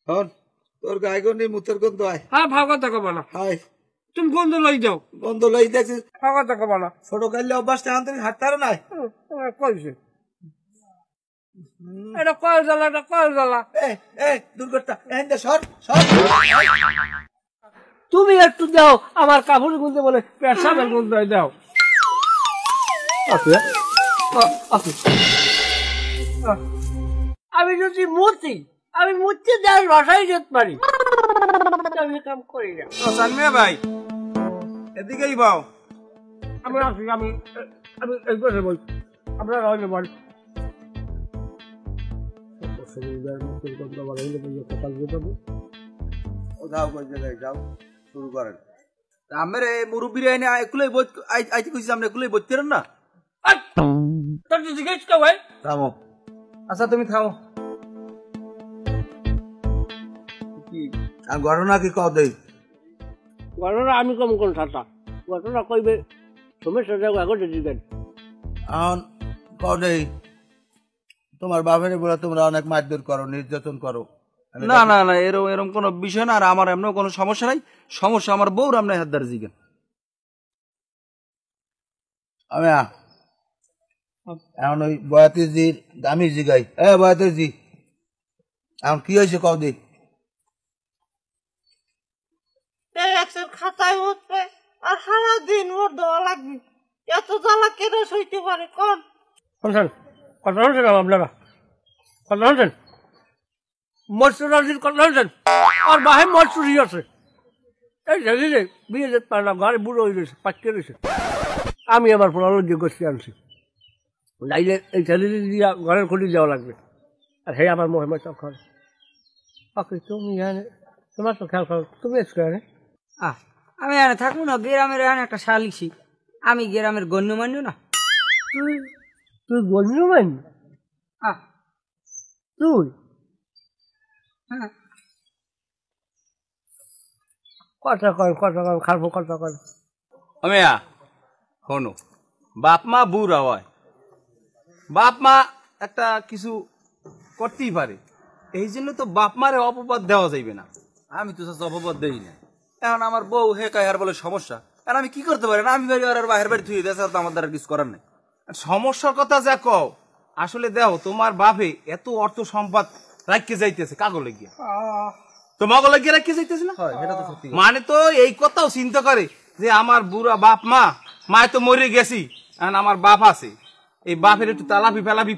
হন তোর গায়ে গন্ডি মুতের গন্ধ আয়। হ্যাঁ ভাগত কব না, হাই তুমি গন্ধ লই যাও। গন্ধ লই দেখছিস ভাগত কব না, ছোট কাইলে অভ্যাসটা এখন তুমি হাঁটতে পারো নাই। কইছে এটা কয় জ্বালা, এটা কয় জ্বালা। দূর করতা এন্ড সর সর। তুমি একটু দাও আমার কাপড় গুনতে বলে পেশাবের গুনতে দাও। আমি যদি মূর্তি আমি মূর্তি দেওয়ার বাসায় যেতে পারি, আমি কাম করি না। সালমিয়া ভাই এদিকেই বাও। আমি আসি, আমি আমি এই কথা বলছি, আপনারা হইলে বল। যাও কই জায়গায় যাও শুরু করেন। আমার মুরব্বীরা এনে একুলাই আইতে কইছি আমরা একুলাই বইতে না। তোর জিজ্ঞেস কে ভাই? থামো। আচ্ছা তুমি থাও। আর ঘটনা কি কও দেই? ঘটনা আমি কম কোন সাথা ঘটনা কইবে সমস্যা যাও আগে জিজ্ঞেস। এখন কও দেই তোমার বাপের বলে তোমরা অনেক মারধর করো, নির্যাতন করো। না না না এরকম এরকম কোনো বিষয় না। আর আমার এমন কোনো সমস্যা নাই। সমস্যা আমার বউর আপনার হাত দ্বারা জিজ্ঞেস। আমি এখন ওই বয়াতিজির আমি জিগাই। বয়াতিজি এখন কি হয়েছে কও দেই? খাতায় উঠবে আর সারাদিন ওর দেওয়া লাগবে, এত জ্বালা কেন সইতে পারে কোন? শুনছেন কথা শুনছেন আপনারা, কথা শুনছেন মৎস্যরাজির কথা শুনছেন। আর বাহে মৎস্যরি আছে, এই জানি বিয়ে যেতে পারে না, ঘরে বুড়ো হয়ে গেছে, পাচ্কে রয়েছে। আমি আবার পুনরুদ্যোগ গোষ্ঠী আনছি, নাইলে এই ছেলে দিয়া ঘরের খুঁটি দেওয়া লাগবে। আর হে আমার মহিমা সব খাওয়া। ওকে তুমি জানে তোমার তো খেয়াল করো, তুমি এসে কেন? আমি এখানে থাকবো না, গ্রামের এখানে একটা শালিখছি, আমি গ্রামের গণ্যমান্য না। তুই গণ্যমান্য? তুই হ্যাঁ কথা কর খাবো কথা কর। আমি হনো বাপ মা বুড়া হয়, বাপ মা একটা কিছু করতেই পারে, এই জন্য তো বাপ মারে অপবাদ দেওয়া যাইবে না। আমি তো অপবাদ দেই না। এখন আমার বউ হে কাহার বলে সমস্যা, আর আমি কি করতে পারি না? আমি বাড়ি আর বাহির বাড়ি থুয়ে দেশে তো আমার দ্বারা কিছু করার নেই। সমস্যার কথা যা কও, আসলে দেও তোমার বাপে এত অর্থ সম্পদ রাখিয়ে যাইতেছে কাগলে গিয়া, তোমাকে লাগিয়ে রাখিয়ে যাইতেছে না। মানে তো এই কথাও চিন্তা করে যে আমার বুড়া বাপ মা তো মরে গেছি, আমার বাপ আছে, এই বাপের একটু তালাপি ফেলাপি